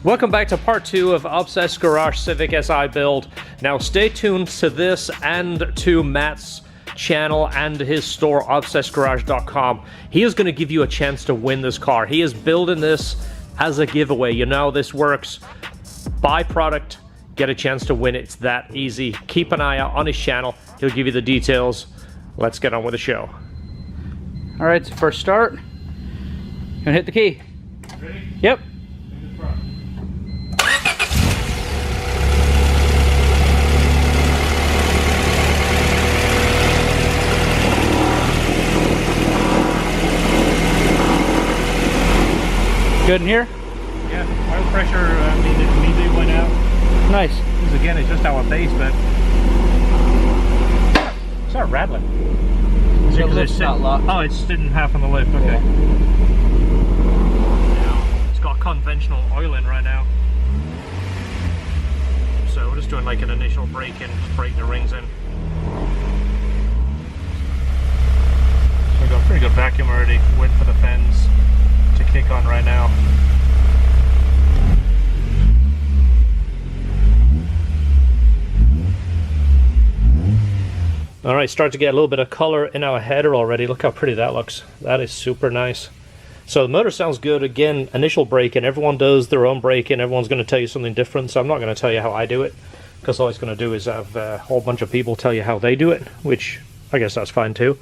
Welcome back to part 2 of Obsessed Garage Civic SI build. Now stay tuned to this and to Matt's channel and his store, obsessedgarage.com. He is going to give you a chance to win this car. He is building this as a giveaway. You know this works. Buy product, get a chance to win it. It's that easy. Keep an eye out on his channel. He'll give you the details. Let's get on with the show. All right, so first start. Gonna hit the key. Ready? Yep. Good in here? Yeah, oil pressure immediately went out. Nice. This again is just our base, but it's not rattling. Is The lift's not locked. Oh, it's sitting half on the lift, okay. Yeah. Now, it's got conventional oil in right now. So we're just doing like an initial break in, just break the rings in. So we've got a pretty good vacuum already, waiting for the fans to kick on right now. All right, start to get a little bit of color in our header already. Look how pretty that looks. That is super nice. So the motor sounds good. Again, initial break-in. Everyone does their own break-in. Everyone's going to tell you something different, so I'm not going to tell you how I do it, because all it's going to do is have a whole bunch of people tell you how they do it, which I guess that's fine too.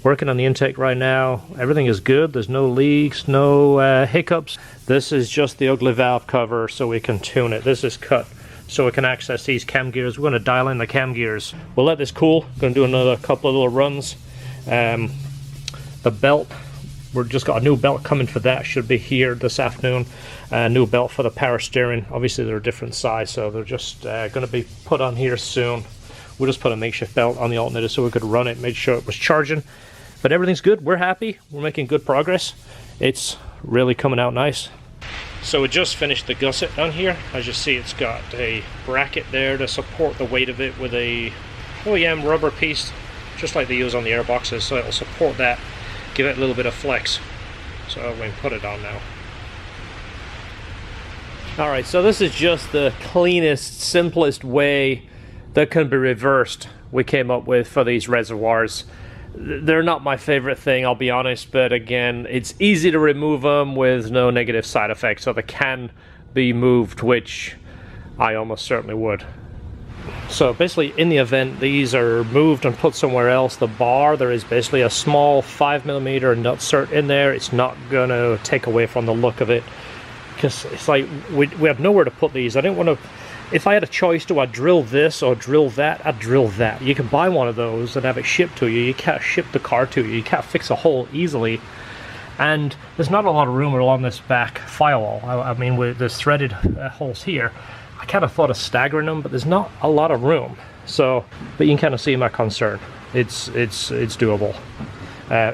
Working on the intake right now. Everything is good. There's no leaks, no hiccups. This is just the ugly valve cover so we can tune it. This is cut so we can access these cam gears. We're going to dial in the cam gears. We'll let this cool. Going to do another couple of little runs. The belt, we've just got a new belt coming for that. Should be here this afternoon. New belt for the power steering. Obviously they're a different size, so they're just going to be put on here soon. We'll just put a makeshift belt on the alternator so we could run it, made sure it was charging. But everything's good. We're happy. We're making good progress. It's really coming out nice. So we just finished the gusset on here. As you see, it's got a bracket there to support the weight of it with a OEM rubber piece, just like they use on the airboxes. So it'll support that, give it a little bit of flex. So we can put it on now. All right, so this is just the cleanest, simplest way that can be reversed we came up with for these reservoirs. They're not my favorite thing, I'll be honest, but again, it's easy to remove them with no negative side effects, so they can be moved, which I almost certainly would. So basically, in the event these are moved and put somewhere else, the bar, there is basically a small 5mm nutsert in there. It's not gonna take away from the look of it, because it's like we have nowhere to put these. I didn't want to. If I had a choice, do I drill this or drill that? I'd drill that. You can buy one of those and have it shipped to you. You can't ship the car to you. You can't fix a hole easily. And there's not a lot of room along this back firewall. I mean, with there's threaded holes here. I kind of thought of staggering them, but there's not a lot of room. So, but you can kind of see my concern. It's doable.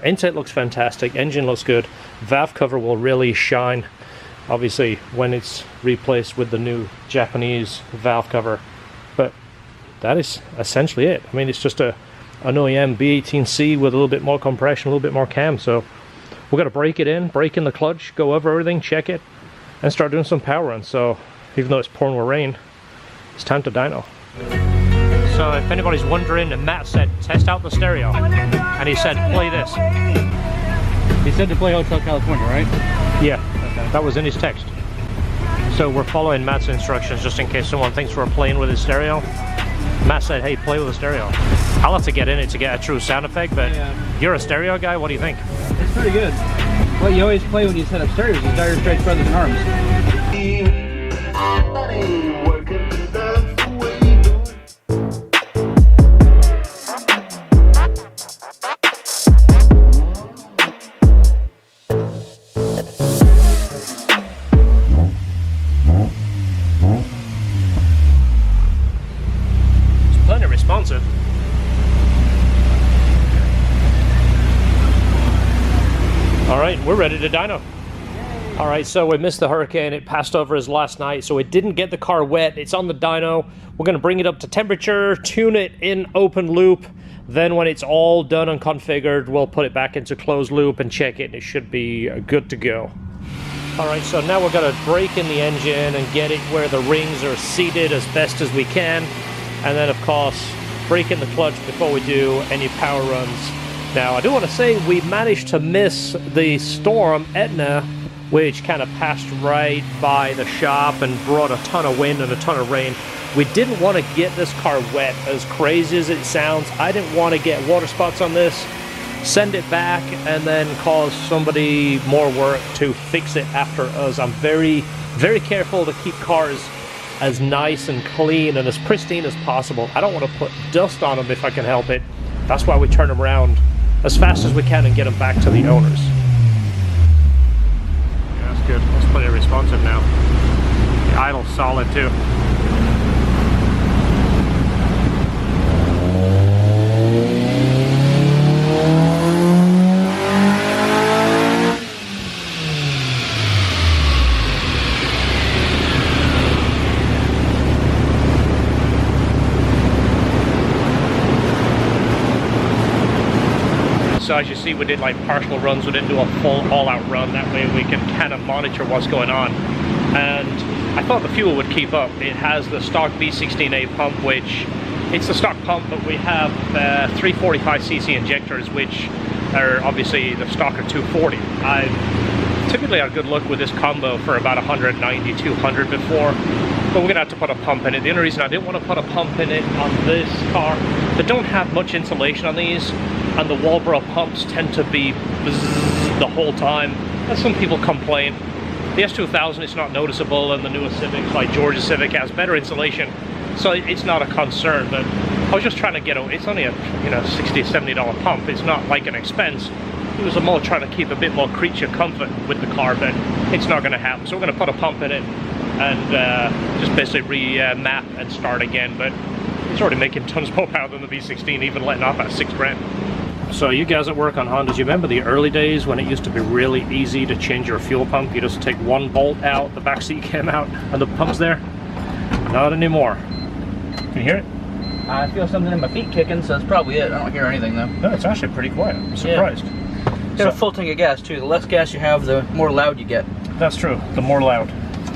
Intake looks fantastic. Engine looks good. Valve cover will really shine, obviously, when it's replaced with the new Japanese valve cover. But that is essentially it. I mean, it's just an OEM B18C with a little bit more compression, a little bit more cam. So we're going to break it in, break in the clutch, go over everything, check it, and start doing some power runs. So even though it's pouring with rain, it's time to dyno. So if anybody's wondering, Matt said, test out the stereo. And he said, play this. He said to play Hotel California, right? Yeah. That was in his text. So we're following Matt's instructions just in case someone thinks we're playing with his stereo. Matt said, hey, play with the stereo. I'll have to get in it to get a true sound effect, but yeah. You're a stereo guy, what do you think? It's pretty good. What you always play when you set up stereos is Dire Straits Brothers in Arms. Responsive. All right, we're ready to dyno. All right, so we missed the hurricane. It passed over us last night, so it didn't get the car wet. It's on the dyno. We're going to bring it up to temperature, tune it in open loop. Then when it's all done and configured, we'll put it back into closed loop and check it, and it should be good to go. Alright, so now we're going to brake in the engine and get it where the rings are seated as best as we can. And then, of course, brake in the clutch before we do any power runs. Now, I do want to say we managed to miss the storm Etna, which kind of passed right by the shop and brought a ton of wind and a ton of rain. We didn't want to get this car wet, as crazy as it sounds. I didn't want to get water spots on this, send it back, and then cause somebody more work to fix it after us. I'm very, very careful to keep cars as nice and clean and as pristine as possible. I don't want to put dust on them if I can help it. That's why we turn them around as fast as we can and get them back to the owners. Yeah, that's good. That's pretty responsive now. The idle's solid too. So as you see, we did like partial runs, we didn't do a full all-out run. That way we can kind of monitor what's going on. And I thought the fuel would keep up. It has the stock V16A pump, which it's the stock pump, but we have 345cc injectors, which are obviously the stock are 240. I've typically had good luck with this combo for about 190, 200 before, but we're gonna have to put a pump in it. The only reason I didn't want to put a pump in it on this car, they don't have much insulation on these, and the Walbro pumps tend to be bzzz the whole time, as some people complain. The S2000 is not noticeable, and the newer Civics, like Georgia Civic, has better insulation, so it's not a concern. But I was just trying to get it's only a $60, $70 pump. It's not like an expense. It was more trying to keep a bit more creature comfort with the car, but it's not going to happen. So we're going to put a pump in it and just basically re-map and start again. But it's already making tons more power than the V16, even letting off at $6,000. So you guys that work on Hondas, you remember the early days when it used to be really easy to change your fuel pump? You just take one bolt out, the back seat came out, and the pump's there? Not anymore. Can you hear it? I feel something in my feet kicking, so that's probably it. I don't hear anything though. No, it's actually pretty quiet. I'm surprised. Get a full tank of gas too. The less gas you have, the more loud you get. That's true. The more loud.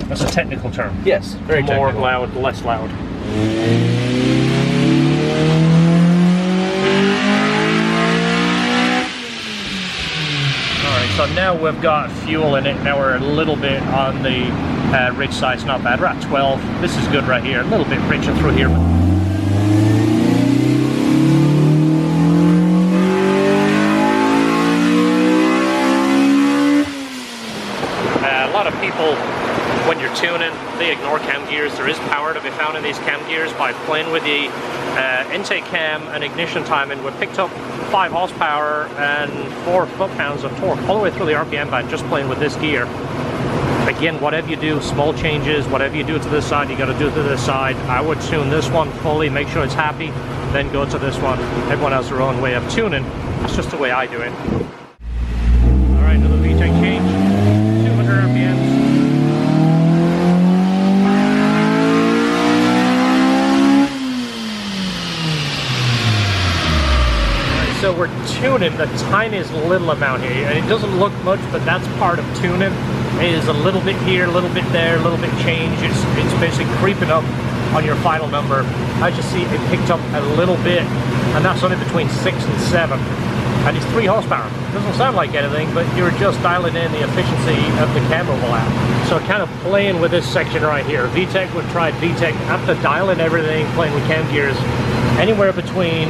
That's a technical term. Yes, very more technical. Loud, less loud. So now we've got fuel in it. Now we're a little bit on the rich side. It's not bad. We're at 12. This is good right here. A little bit richer through here. A lot of people, when you're tuning, they ignore cam gears. There is power to be found in these cam gears by playing with the intake cam and ignition timing. We picked up 5 horsepower and 4 foot-pounds of torque all the way through the RPM band just playing with this gear. Again, whatever you do, small changes, whatever you do to this side, you got to do to this side. I would tune this one fully, make sure it's happy, then go to this one. Everyone has their own way of tuning. It's just the way I do it. All right, another VTEC change, 200 RPMs. So we're tuning the tiniest little amount here, and it doesn't look much, but that's part of tuning. It is a little bit here, a little bit there, a little bit change. It's basically creeping up on your final number. As you see, it picked up a little bit, and that's only between 6 and 7. And it's 3 horsepower. It doesn't sound like anything, but you're just dialing in the efficiency of the cam overlap. So kind of playing with this section right here. VTEC, we've tried VTEC after dialing everything, playing with cam gears, anywhere between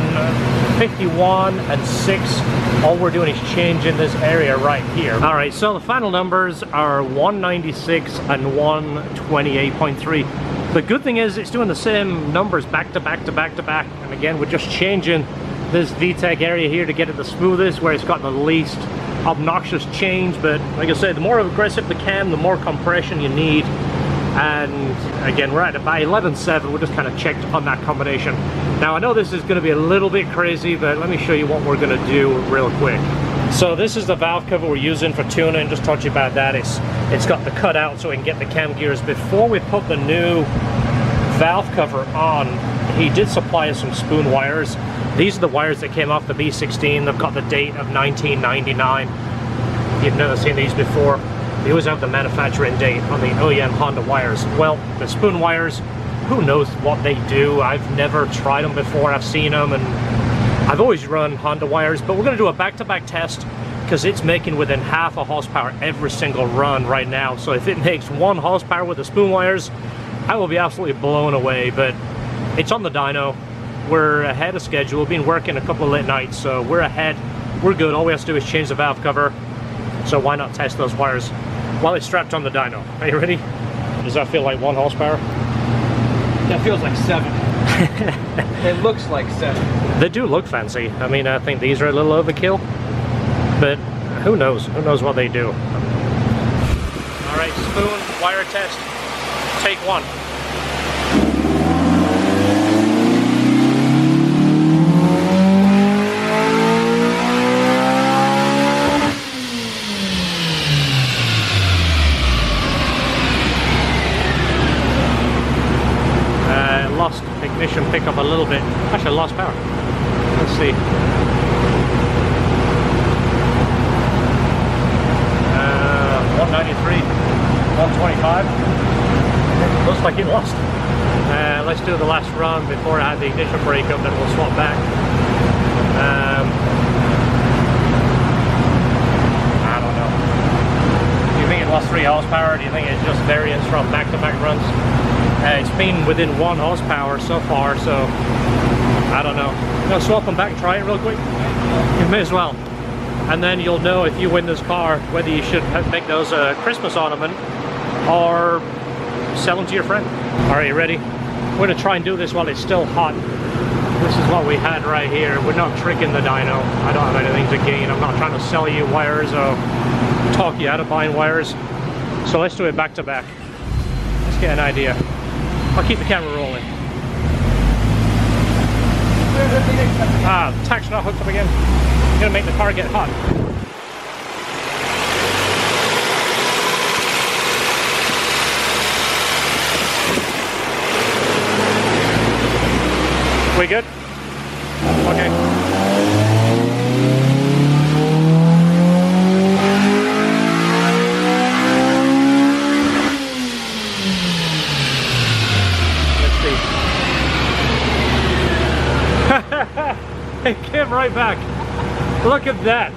51 and 6. All we're doing is changing this area right here. All right, so the final numbers are 196 and 128.3. The good thing is it's doing the same numbers back to back to back to back. And again, we're just changing this VTEC area here to get it the smoothest, where it's got the least obnoxious change. But like I said, the more aggressive the cam, the more compression you need. And again, we're at about 11.7. We just kind of checked on that combination. Now I know this is going to be a little bit crazy, but let me show you what we're going to do real quick. So this is the valve cover we're using for tuning. Just talk to you about that. It's got the cutout so we can get the cam gears. Before we put the new valve cover on, he did supply us some spoon wires. These are the wires that came off the B16. They've got the date of 1999. You've never seen these before. they always have the manufacturing date on the OEM Honda wires. Well, the spoon wires, who knows what they do? I've never tried them before. I've seen them, and I've always run Honda wires, but we're going to do a back-to-back test because it's making within half a horsepower every single run right now. So if it makes 1 horsepower with the spoon wires, I will be absolutely blown away. But it's on the dyno. We're ahead of schedule. We've been working a couple of late nights, so we're ahead. We're good. All we have to do is change the valve cover. So why not test those wires while it's strapped on the dyno? Are you ready? Does that feel like 1 horsepower? That feels like 7. It looks like 7. They do look fancy. I mean, I think these are a little overkill, but who knows? Who knows what they do? All right, spoon wire test. Take 1. Lost ignition pickup a little bit. Actually, lost power. Let's see. 193, 125. Looks like it lost. Let's do the last run before I have the ignition breakup, then we'll swap back. I don't know. Do you think it lost 3 horsepower? Do you think it's just variance from back-to-back runs? It's been within 1 horsepower so far, so I don't know. Gonna swap them back and try it real quick. You may as well. And then you'll know if you win this car whether you should make those a Christmas ornament or sell them to your friend. All right, you ready? We're gonna try and do this while it's still hot. This is what we had right here. We're not tricking the dyno. I don't have anything to gain. I'm not trying to sell you wires or talk you out of buying wires. So let's do it back to back. Let's get an idea. I'll keep the camera rolling. Tach's not hooked up again. Gonna make the car get hot. We good? Okay. It came right back. Look at that.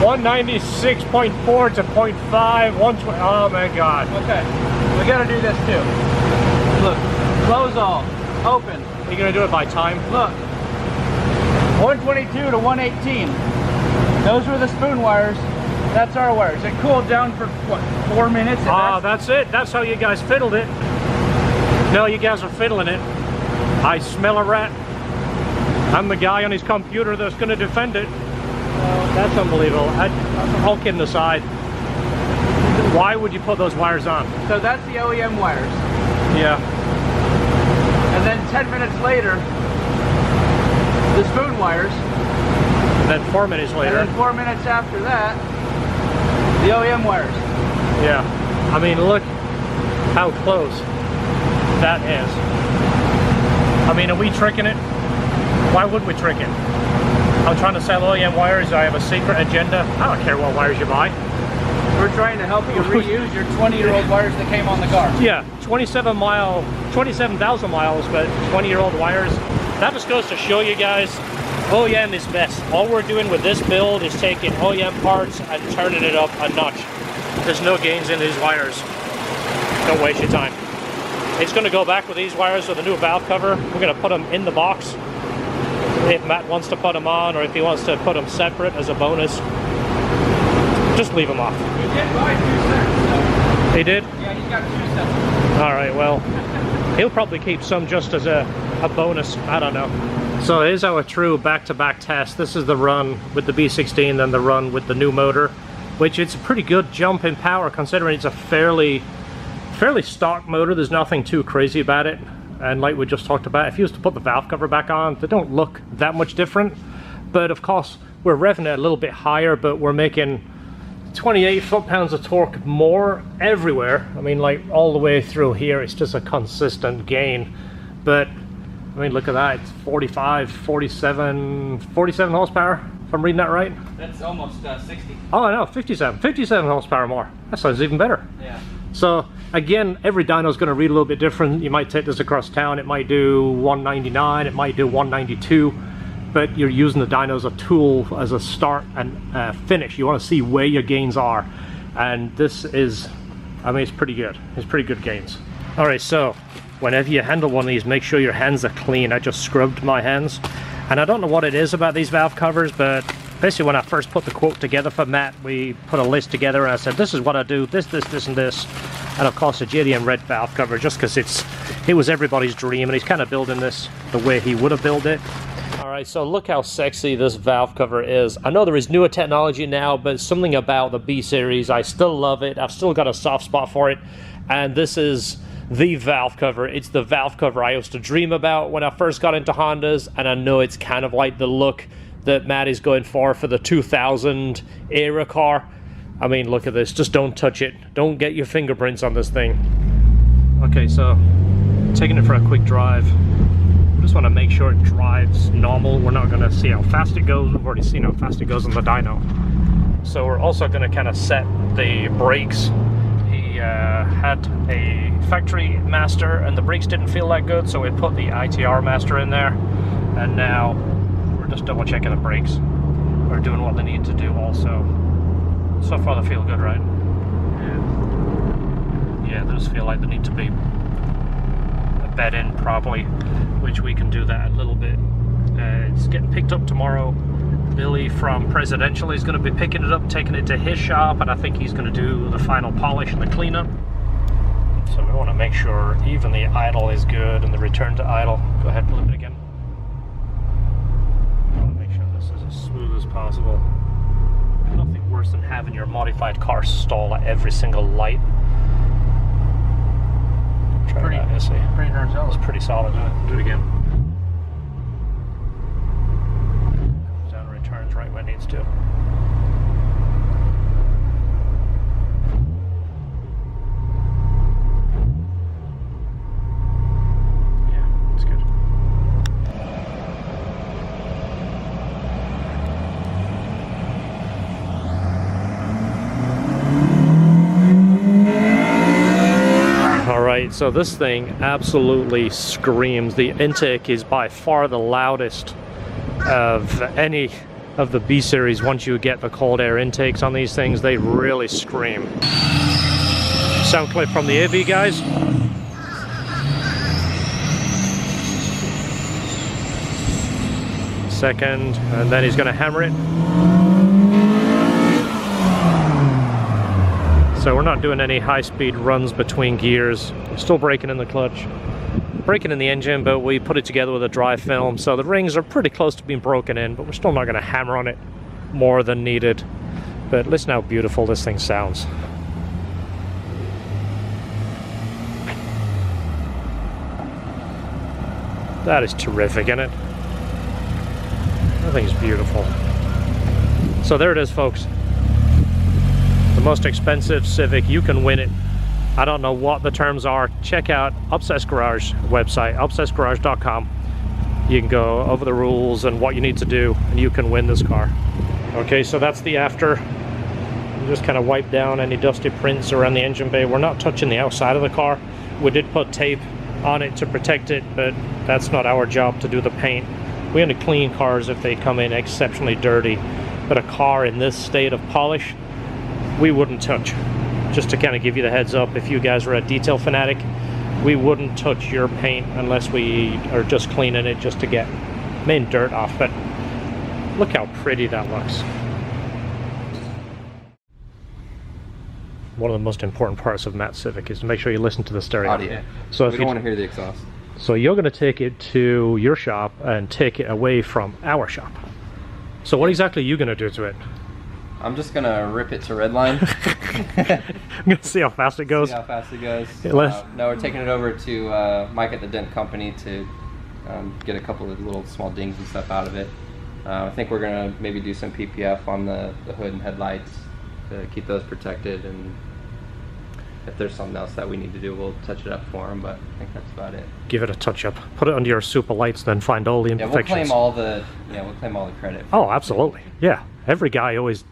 196.4 to 0.5, 120. Oh my God. Okay, we gotta do this too. Look, close all, open. Are you gonna do it by time? Look, 122 to 118. Those were the spoon wires. That's our wires. It cooled down for what, 4 minutes? Ah, that's it. That's how you guys fiddled it. No, you guys are fiddling it. I smell a rat. I'm the guy on his computer that's going to defend it. That's unbelievable. All kidding aside, why would you put those wires on? So that's the OEM wires. Yeah. And then 10 minutes later, the spoon wires. And then 4 minutes later. And then 4 minutes after that, the OEM wires. Yeah. I mean, look how close that is. I mean, are we tricking it? Why would we trick it? I'm trying to sell OEM wires. I have a secret agenda. I don't care what wires you buy. We're trying to help you reuse your 20-year-old wires that came on the car. Yeah, 27,000 miles, but 20-year-old wires. That just goes to show you guys, OEM is best. All we're doing with this build is taking OEM parts and turning it up a notch. There's no gains in these wires. Don't waste your time. It's going to go back with these wires with a new valve cover. We're going to put them in the box. If Matt wants to put them on, or if he wants to put them separate as a bonus, just leave them off. He did buy 2 sets. So. He did? Yeah, he's got 2 sets. All right, well, he'll probably keep some just as a bonus. I don't know. So here's our true back-to-back test. This is the run with the B16, then the run with the new motor, which it's a pretty good jump in power considering it's a fairly stock motor. There's nothing too crazy about it. And like we just talked about, if you was to put the valve cover back on, they don't look that much different. But of course, we're revving it a little bit higher, but we're making 28 foot-pounds of torque more everywhere. I mean, like all the way through here, it's just a consistent gain. But I mean, look at that, it's 45, 47 horsepower, if I'm reading that right. That's almost 60. Oh, I know, 57 horsepower more. That sounds even better. Yeah. So again, every dyno is going to read a little bit different. You might take this across town, it might do 199, it might do 192, but you're using the dyno as a tool, as a start and finish. You want to see where your gains are, and this is, I mean, it's pretty good. It's pretty good gains. All right, so whenever you handle one of these, make sure your hands are clean. I just scrubbed my hands, and I don't know what it is about these valve covers, but basically when I first put the quote together for Matt, we put a list together and I said, this is what I do, this, and this. And of course a JDM red valve cover, just because it was everybody's dream, and he's kind of building this the way he would have built it. All right, so look how sexy this valve cover is. I know there is newer technology now, but something about the B series, I still love it. I've still got a soft spot for it, and this is the valve cover. It's the valve cover I used to dream about when I first got into Hondas, and I know it's kind of like the look that Matt is going for the 2000 era car. I mean, look at this. Just don't touch it. Don't get your fingerprints on this thing. Okay, so taking it for a quick drive. Just want to make sure it drives normal. We're not going to see how fast it goes. We've already seen how fast it goes in the dyno. So we're also going to kind of set the brakes. He had a factory master and the brakes didn't feel that good, so we put the ITR master in there, and now we're just double checking the brakes. We're doing what they need to do also. So far they feel good, right? Yeah, they just feel like they need to be bed in properly, which we can do that a little bit. It's getting picked up tomorrow. Billy from Presidential is going to be picking it up, taking it to his shop, and I think he's going to do the final polish and the cleanup. So we want to make sure even the idle is good and the return to idle. Go ahead and flip it again. We want to make sure this is as smooth as possible. Nothing worse than having your modified car stall at every single light. Try Pretty darn solid. It's pretty solid. Do it again. Comes down and returns right when it needs to. Yeah, it's good. Alright, so this thing absolutely screams. The intake is by far the loudest of any of the B series. Once you get the cold air intakes on these things, they really scream. Sound clip from the AV guys. Second, and then he's going to hammer it. So we're not doing any high-speed runs between gears. We're still braking in the clutch, braking in the engine, but we put it together with a dry film, so the rings are pretty close to being broken in, but we're still not going to hammer on it more than needed. But listen how beautiful this thing sounds. That is terrific, isn't it? That thing's beautiful. So there it is, folks. The most expensive Civic. You can win it. I don't know what the terms are. Check out Obsessed Garage website, obsessedgarage.com. You can go over the rules and what you need to do, and you can win this car. Okay, so that's the after. Just kind of wipe down any dusty prints around the engine bay. We're not touching the outside of the car. We did put tape on it to protect it, but that's not our job to do the paint. We only clean cars if they come in exceptionally dirty. But a car in this state of polish, we wouldn't touch. Just to kind of give you the heads up, if you guys are a detail fanatic, we wouldn't touch your paint unless we are just cleaning it just to get main dirt off. But look how pretty that looks. One of the most important parts of Matt's Civic is to make sure you listen to the stereo. Audio. So if we you don't want to hear the exhaust. So you're going to take it to your shop and take it away from our shop. So what exactly are you going to do to it? I'm just going to rip it to redline. I'm going to see how fast it goes. See how fast it goes. Yeah, no, we're taking it over to Mike at the Dent Company to get a couple of little small dings and stuff out of it. I think we're going to maybe do some PPF on the hood and headlights to keep those protected. And if there's something else that we need to do, we'll touch it up for him. But I think that's about it. Give it a touch up. Put it under your super lights, then find all the Yeah, imperfections. we'll claim all the credit. Oh, absolutely. Yeah, every guy always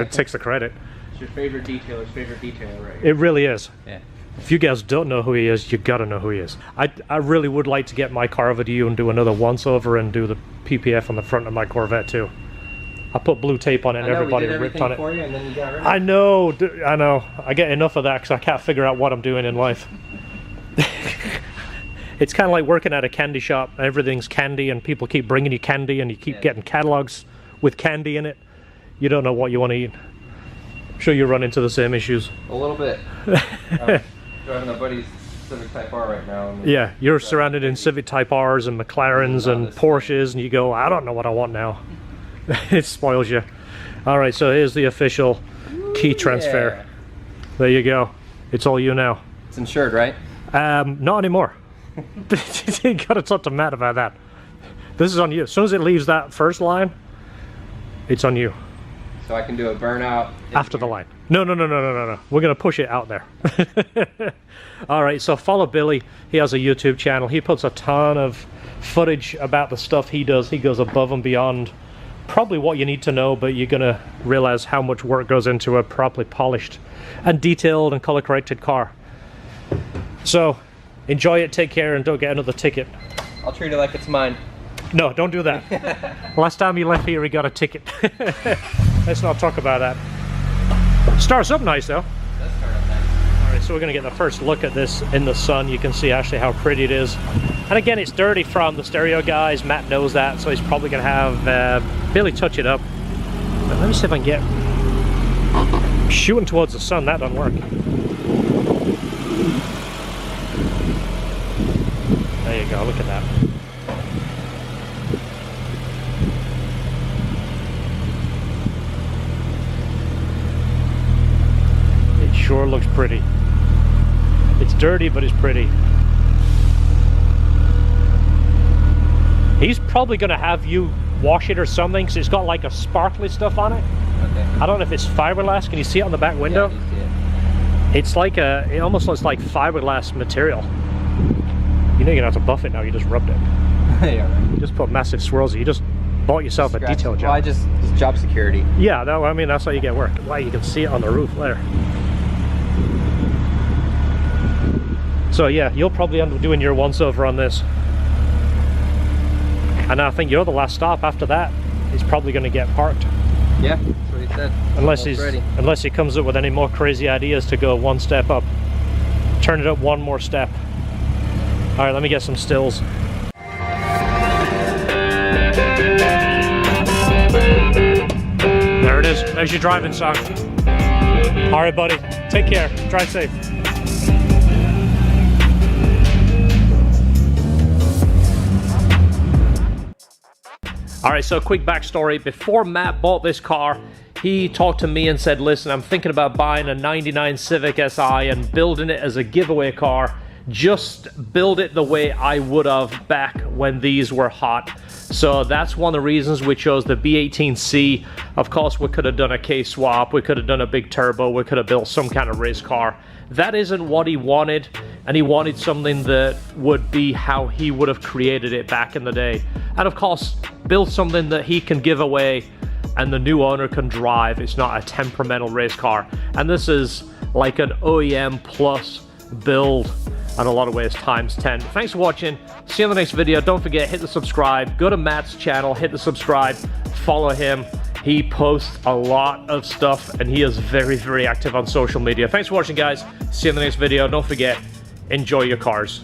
takes the credit. It's your favorite detailer's favorite detail, right here. It really is. Yeah. If you guys don't know who he is, you gotta know who he is. I really would like to get my car over to you and do another once over and do the PPF on the front of my Corvette too. I put blue tape on it and everybody ripped on it. For you and then you got rid of it. I know, I know. I get enough of that because I can't figure out what I'm doing in life. It's kind of like working at a candy shop. Everything's candy and people keep bringing you candy and you keep getting catalogs with candy in it. You don't know what you want to eat. I'm sure you run into the same issues. A little bit. Driving a buddy's Civic Type R right now. Yeah, you're surrounded in Civic Type Rs and McLarens and Porsches, and you go, I don't know what I want now. It spoils you. All right, so here's the official key transfer. Yeah. There you go. It's all you now. It's insured, right? Not anymore. You gotta talk to Matt about that. This is on you. As soon as it leaves that first line, it's on you. So I can do a burnout After the line. No. We're gonna push it out there. All right, so follow Billy. He has a YouTube channel. He puts a ton of footage about the stuff he does. He goes above and beyond probably what you need to know, but you're gonna realize how much work goes into a properly polished and detailed and color corrected car. So enjoy it, take care, and don't get another ticket. I'll treat it like it's mine. No, don't do that. Last time he left here, he got a ticket. Let's not talk about that. Starts up nice though. Let's start up nice. All right, so we're gonna get the first look at this in the sun. You can see actually how pretty it is. And again, it's dirty from the stereo guys. Matt knows that, so he's probably gonna have Billy touch it up. But let me see if I can get shooting towards the sun. That doesn't work. There you go. Look at that. It sure looks pretty. It's dirty, but it's pretty. He's probably going to have you wash it or something because it's got like a sparkly stuff on it. Okay. I don't know if it's fiberglass. Can you see it on the back window? Yeah, you see it. It's like it almost looks like fiberglass material. You know you're going to have to buff it now. You just rubbed it. Yeah, right. You just put massive swirls. You just bought yourself a detail job. Well, it's job security. Yeah, no, I mean, that's how you get work. Wow, you can see it on the roof there. So yeah, you'll probably end up doing your once over on this. And I think you're the last stop. After that, he's probably going to get parked. Yeah, that's what he said. Unless he comes up with any more crazy ideas to go one step up. Turn it up one more step. All right, let me get some stills. There it is. There's your driving song. All right, buddy. Take care. Drive safe. All right, so quick backstory. Before Matt bought this car, he talked to me and said, listen, I'm thinking about buying a 99 Civic Si and building it as a giveaway car. Just build it the way I would have back when these were hot. So that's one of the reasons we chose the B18C. Of course, we could have done a K-swap, we could have done a big turbo, we could have built some kind of race car. That isn't what he wanted, and he wanted something that would be how he would have created it back in the day. And of course, build something that he can give away and the new owner can drive. It's not a temperamental race car. And this is like an OEM plus build in a lot of ways times 10. Thanks for watching. See you in the next video. Don't forget, hit the subscribe. Go to Matt's channel, hit the subscribe, follow him. He posts a lot of stuff and he is very, very active on social media. Thanks for watching, guys. See you in the next video. Don't forget, enjoy your cars.